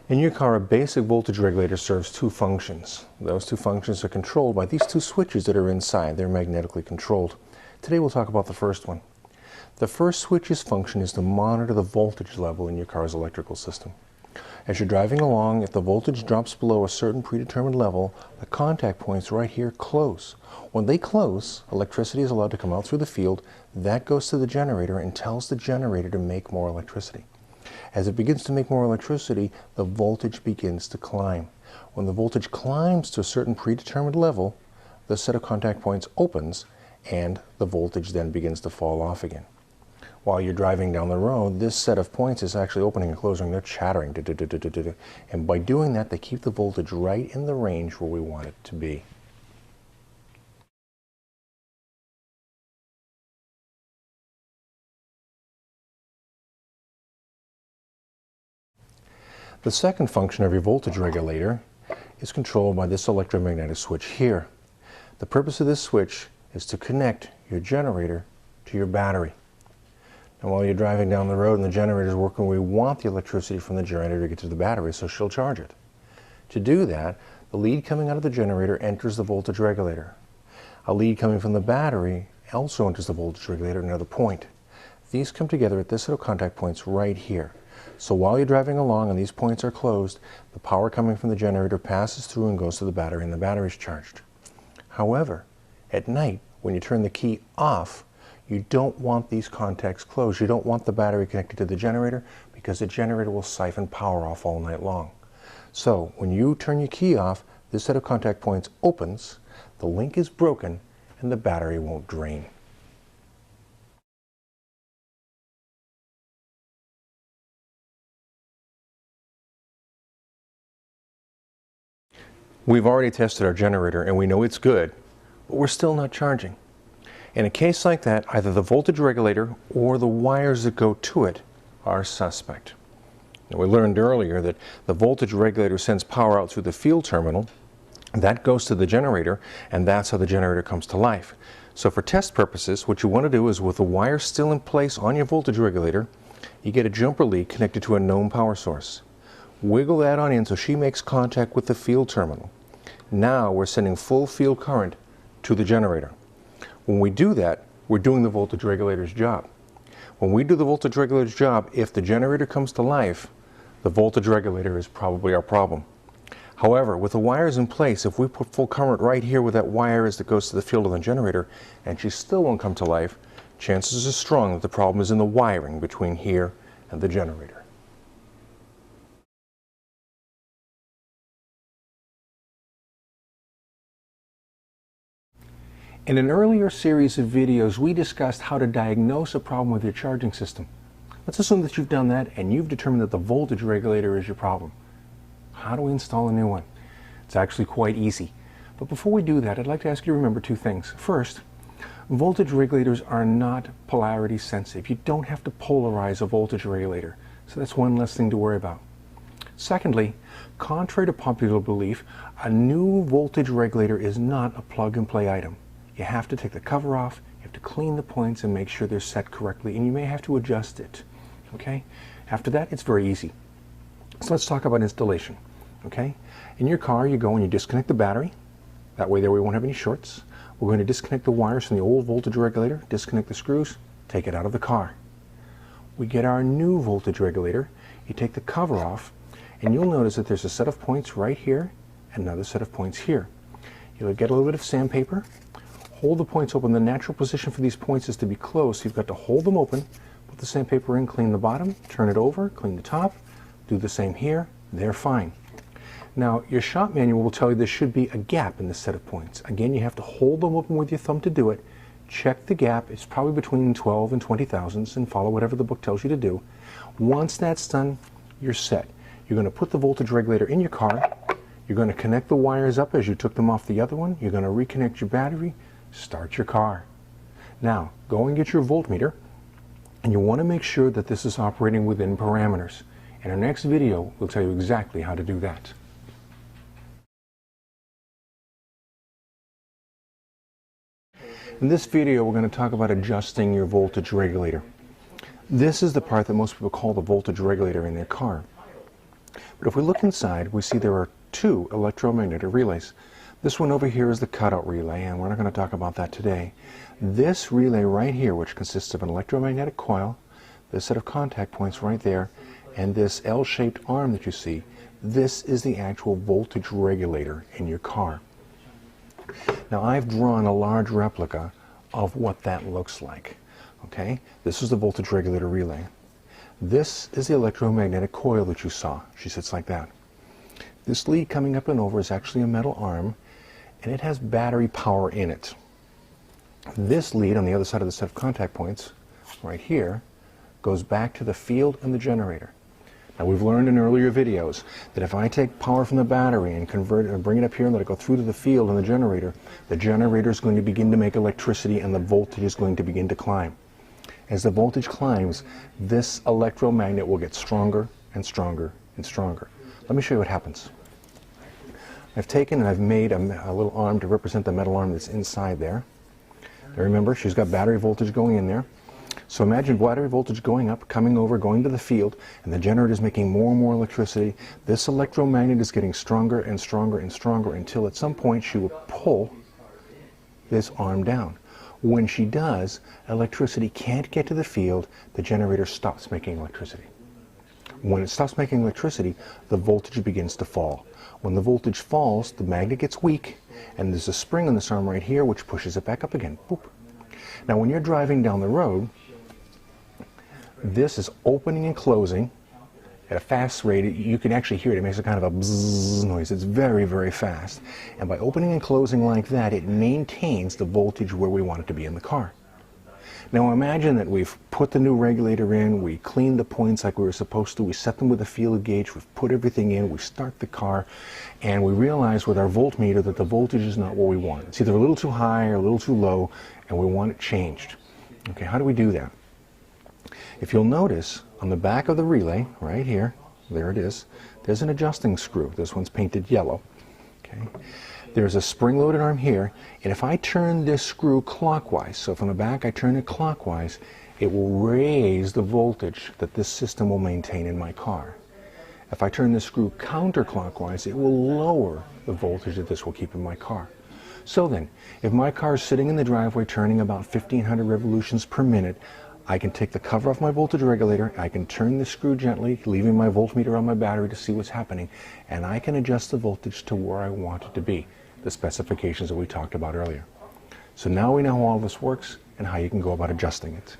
In your car, a basic voltage regulator serves two functions. Those two functions are controlled by these two switches that are inside. They're magnetically controlled. Today we'll talk about the first one. The first switch's function is to monitor the voltage level in your car's electrical system. As you're driving along, if the voltage drops below a certain predetermined level, the contact points right here close. When they close, electricity is allowed to come out through the field. That goes to the generator and tells the generator to make more electricity. As it begins to make more electricity, the voltage begins to climb. When the voltage climbs to a certain predetermined level, the set of contact points opens and the voltage then begins to fall off again. While you're driving down the road, this set of points is actually opening and closing. They're chattering. And by doing that, they keep the voltage right in the range where we want it to be. The second function of your voltage regulator is controlled by this electromagnetic switch here. The purpose of this switch is to connect your generator to your battery. And while you're driving down the road and the generator is working, we want the electricity from the generator to get to the battery so she'll charge it. To do that, the lead coming out of the generator enters the voltage regulator. A lead coming from the battery also enters the voltage regulator at another point. These come together at this set of contact points right here. So while you're driving along and these points are closed, the power coming from the generator passes through and goes to the battery and the battery is charged. However, at night, when you turn the key off, you don't want these contacts closed. You don't want the battery connected to the generator because the generator will siphon power off all night long. So when you turn your key off, this set of contact points opens, the link is broken, and the battery won't drain. We've already tested our generator and we know it's good, but we're still not charging. In a case like that, either the voltage regulator or the wires that go to it are suspect. Now, we learned earlier that the voltage regulator sends power out through the field terminal. That goes to the generator, and that's how the generator comes to life. So for test purposes, what you want to do is, with the wire still in place on your voltage regulator, you get a jumper lead connected to a known power source. Wiggle that on in so she makes contact with the field terminal. Now we're sending full field current to the generator. When we do that, we're doing the voltage regulator's job. When we do the voltage regulator's job, if the generator comes to life, the voltage regulator is probably our problem. However, with the wires in place, if we put full current right here where that wire is that goes to the field of the generator, and she still won't come to life, chances are strong that the problem is in the wiring between here and the generator. In an earlier series of videos, we discussed how to diagnose a problem with your charging system. Let's assume that you've done that and you've determined that the voltage regulator is your problem. How do we install a new one? It's actually quite easy. But before we do that, I'd like to ask you to remember two things. First, voltage regulators are not polarity sensitive. You don't have to polarize a voltage regulator, so that's one less thing to worry about. Secondly, contrary to popular belief, a new voltage regulator is not a plug-and-play item. You have to take the cover off, you have to clean the points and make sure they're set correctly, and you may have to adjust it. Okay? After that, it's very easy. So let's talk about installation. Okay? In your car, you go and you disconnect the battery. That way there we won't have any shorts. We're going to disconnect the wires from the old voltage regulator, disconnect the screws, take it out of the car. We get our new voltage regulator. You take the cover off, and you'll notice that there's a set of points right here and another set of points here. You'll get a little bit of sandpaper. Hold the points open. The natural position for these points is to be closed, so you've got to hold them open, put the sandpaper in, clean the bottom, turn it over, clean the top, do the same here. They're fine. Now, your shop manual will tell you there should be a gap in this set of points. Again, you have to hold them open with your thumb to do it. Check the gap. It's probably between 12 and 20 thousandths, and follow whatever the book tells you to do. Once that's done, you're set. You're going to put the voltage regulator in your car. You're going to connect the wires up as you took them off the other one. You're going to reconnect your battery. Start your car. Now, go and get your voltmeter, and you want to make sure that this is operating within parameters. In our next video, we'll tell you exactly how to do that. In this video, we're going to talk about adjusting your voltage regulator. This is the part that most people call the voltage regulator in their car. But if we look inside, we see there are two electromagnetic relays. This one over here is the cutout relay, and we're not going to talk about that today. This relay right here, which consists of an electromagnetic coil, this set of contact points right there, and this L-shaped arm that you see, this is the actual voltage regulator in your car. Now I've drawn a large replica of what that looks like. Okay, this is the voltage regulator relay. This is the electromagnetic coil that you saw. She sits like that. This lead coming up and over is actually a metal arm, and it has battery power in it. This lead on the other side of the set of contact points, right here, goes back to the field and the generator. Now we've learned in earlier videos that if I take power from the battery and convert it and bring it up here and let it go through to the field and the generator is going to begin to make electricity and the voltage is going to begin to climb. As the voltage climbs, this electromagnet will get stronger and stronger and stronger. Let me show you what happens. I've taken and I've made a little arm to represent the metal arm that's inside there. Now remember, she's got battery voltage going in there. So imagine battery voltage going up, coming over, going to the field, and the generator is making more and more electricity. This electromagnet is getting stronger and stronger and stronger until at some point she will pull this arm down. When she does, electricity can't get to the field, the generator stops making electricity. When it stops making electricity, the voltage begins to fall. When the voltage falls, the magnet gets weak, and there's a spring on this arm right here which pushes it back up again. Boop. Now when you're driving down the road, this is opening and closing at a fast rate. You can actually hear it. It makes a kind of a bzzz noise. It's very, very fast. And by opening and closing like that, it maintains the voltage where we want it to be in the car. Now imagine that we've put the new regulator in, we cleaned the points like we were supposed to, we set them with a field gauge, we've put everything in, we start the car, and we realize with our voltmeter that the voltage is not what we want. It's either a little too high or a little too low, and we want it changed. Okay, how do we do that? If you'll notice, on the back of the relay, right here, there it is, there's an adjusting screw. This one's painted yellow. Okay. There's a spring-loaded arm here, and if I turn this screw clockwise, so from the back I turn it clockwise, it will raise the voltage that this system will maintain in my car. If I turn this screw counterclockwise, it will lower the voltage that this will keep in my car. So then, if my car is sitting in the driveway turning about 1,500 revolutions per minute, I can take the cover off my voltage regulator, I can turn the screw gently, leaving my voltmeter on my battery to see what's happening, and I can adjust the voltage to where I want it to be, the specifications that we talked about earlier. So now we know how all this works and how you can go about adjusting it.